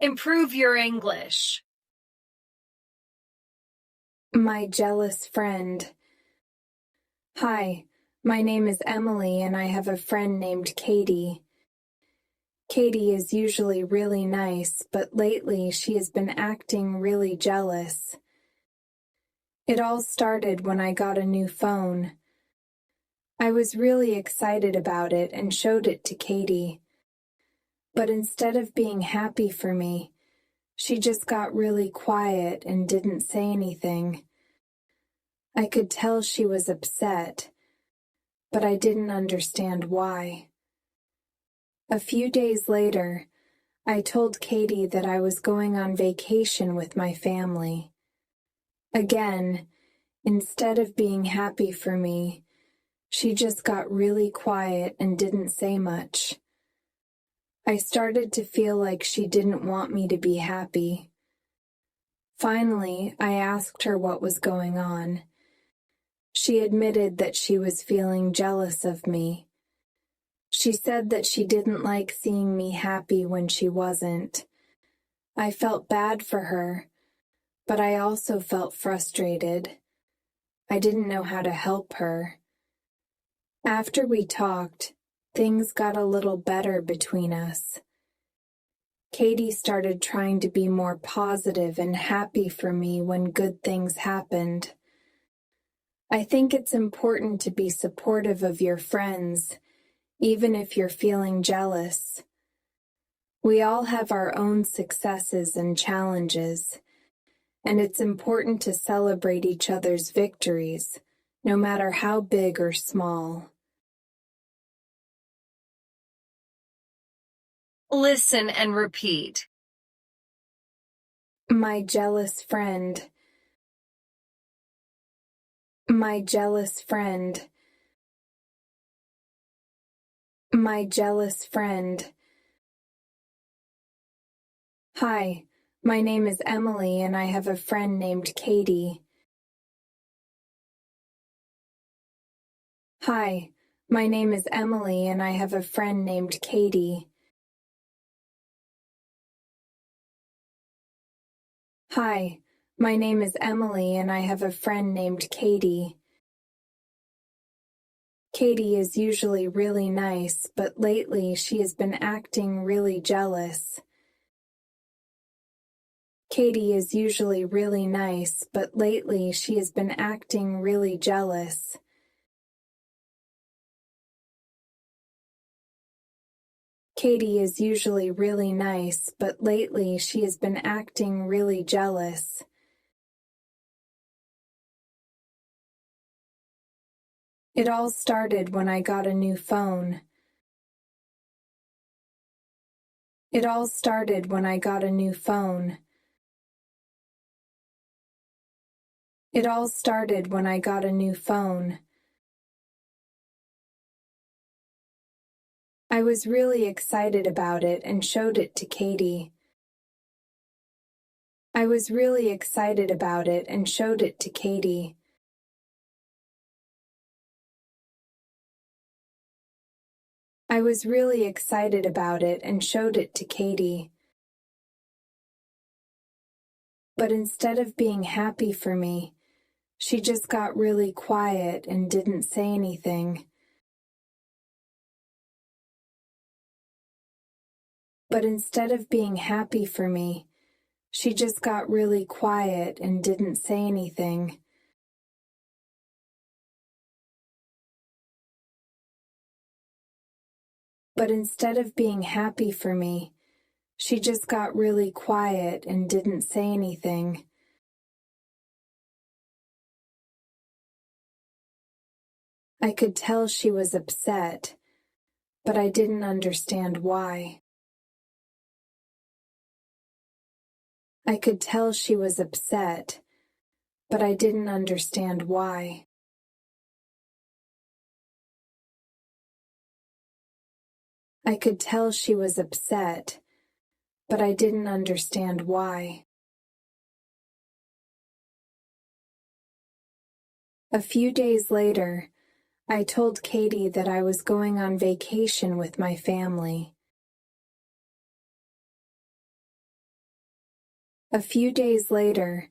Improve your English. My jealous friend. Hi, my name is Emily and I have a friend named Katie. Katie is usually really nice, but lately she has been acting really jealous. It all started when I got a new phone. I was really excited about it and showed it to Katie. But instead of being happy for me, she just got really quiet and didn't say anything. I could tell she was upset, but I didn't understand why. A few days later, I told Katie that I was going on vacation with my family. Again, instead of being happy for me, she just got really quiet and didn't say much. I started to feel like she didn't want me to be happy. Finally, I asked her what was going on. She admitted that she was feeling jealous of me. She said that she didn't like seeing me happy when she wasn't. I felt bad for her, but I also felt frustrated. I didn't know how to help her. After we talked, things got a little better between us. Katie started trying to be more positive and happy for me when good things happened. I think it's important to be supportive of your friends, even if you're feeling jealous. We all have our own successes and challenges, and it's important to celebrate each other's victories, no matter how big or small. Listen and repeat. My jealous friend. My jealous friend. My jealous friend. Hi, my name is Emily and I have a friend named Katie. Hi, my name is Emily and I have a friend named Katie. Hi, my name is Emily and I have a friend named Katie. Katie is usually really nice, but lately she has been acting really jealous. Katie is usually really nice, but lately she has been acting really jealous. Katie is usually really nice, but lately she has been acting really jealous. It all started when I got a new phone. It all started when I got a new phone. It all started when I got a new phone. I was really excited about it and showed it to Katie. I was really excited about it and showed it to Katie. I was really excited about it and showed it to Katie. But instead of being happy for me, she just got really quiet and didn't say anything. But instead of being happy for me, she just got really quiet and didn't say anything. But instead of being happy for me, she just got really quiet and didn't say anything. I could tell she was upset, but I didn't understand why. I could tell she was upset, but I didn't understand why. I could tell she was upset, but I didn't understand why. A few days later, I told Katie that I was going on vacation with my family. A few days later,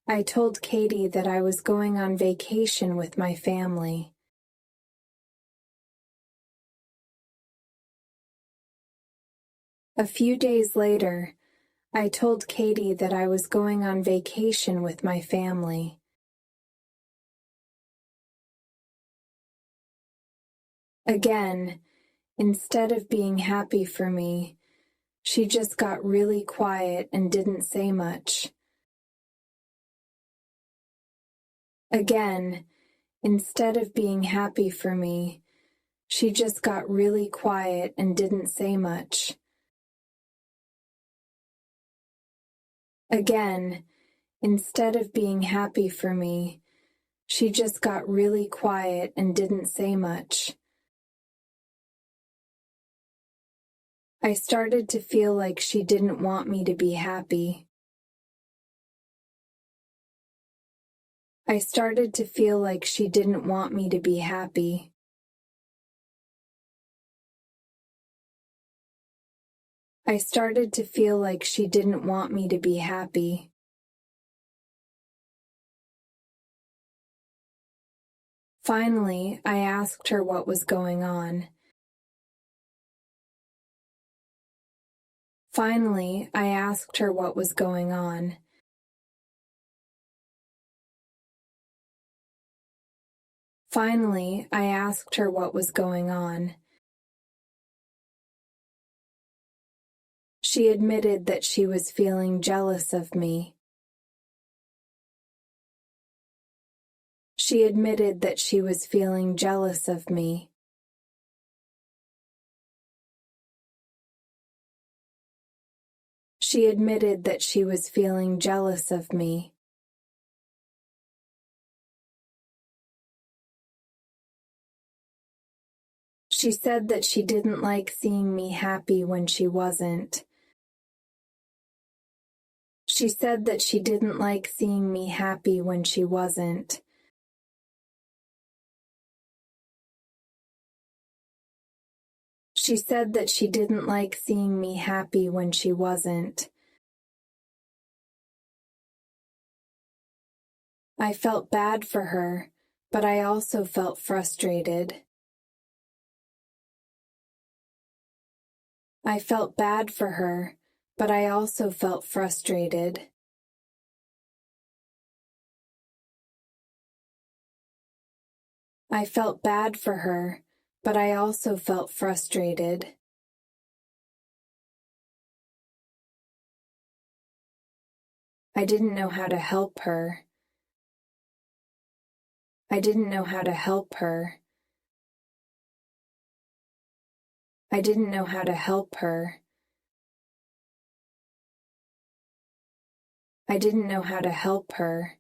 I told Katie that I was going on vacation with my family. A few days later, I told Katie that I was going on vacation with my family. Again, instead of being happy for me, she just got really quiet and didn't say much. Again, instead of being happy for me, she just got really quiet and didn't say much. Again, instead of being happy for me, she just got really quiet and didn't say much. I started to feel like she didn't want me to be happy. I started to feel like she didn't want me to be happy. I started to feel like she didn't want me to be happy. Finally, I asked her what was going on. Finally, I asked her what was going on. Finally, I asked her what was going on. She admitted that she was feeling jealous of me. She admitted that she was feeling jealous of me. She admitted that she was feeling jealous of me. She said that she didn't like seeing me happy when she wasn't. She said that she didn't like seeing me happy when she wasn't. She said that she didn't like seeing me happy when she wasn't. I felt bad for her, but I also felt frustrated. I felt bad for her, but I also felt frustrated. I felt bad for her, but I also felt frustrated. I didn't know how to help her. I didn't know how to help her. I didn't know how to help her. I didn't know how to help her.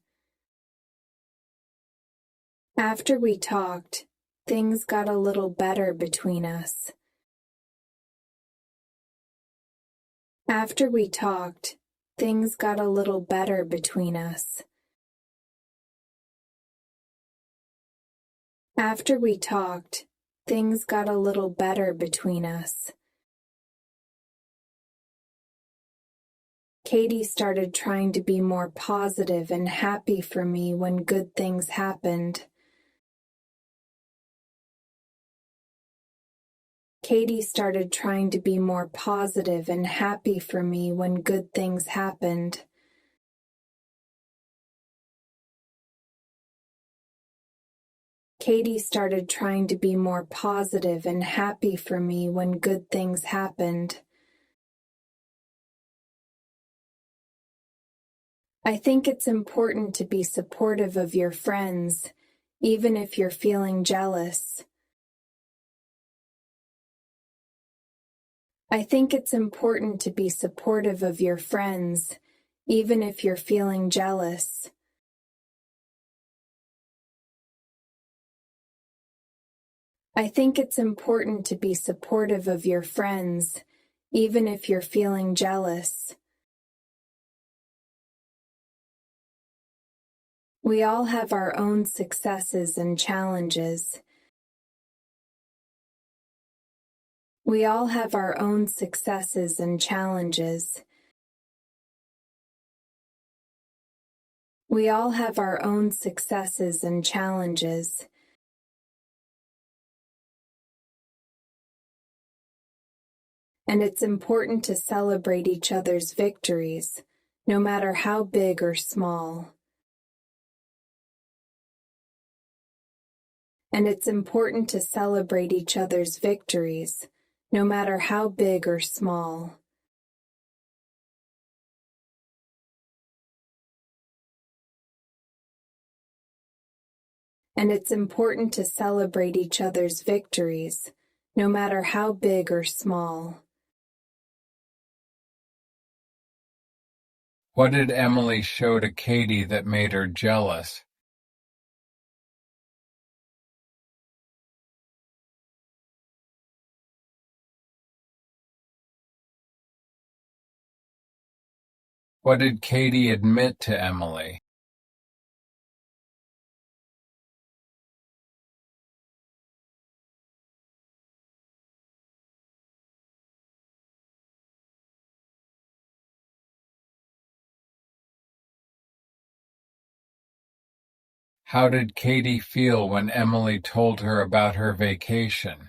After we talked, things got a little better between us. After we talked, things got a little better between us. After we talked, things got a little better between us. Katie started trying to be more positive and happy for me when good things happened. Katie started trying to be more positive and happy for me when good things happened. Katie started trying to be more positive and happy for me when good things happened. I think it's important to be supportive of your friends, even if you're feeling jealous. I think it's important to be supportive of your friends, even if you're feeling jealous. I think it's important to be supportive of your friends, even if you're feeling jealous. We all have our own successes and challenges. We all have our own successes and challenges. We all have our own successes and challenges. And it's important to celebrate each other's victories, no matter how big or small. And it's important to celebrate each other's victories, no matter how big or small. And it's important to celebrate each other's victories, no matter how big or small. What did Emily show to Katie that made her jealous? What did Katie admit to Emily? How did Katie feel when Emily told her about her vacation?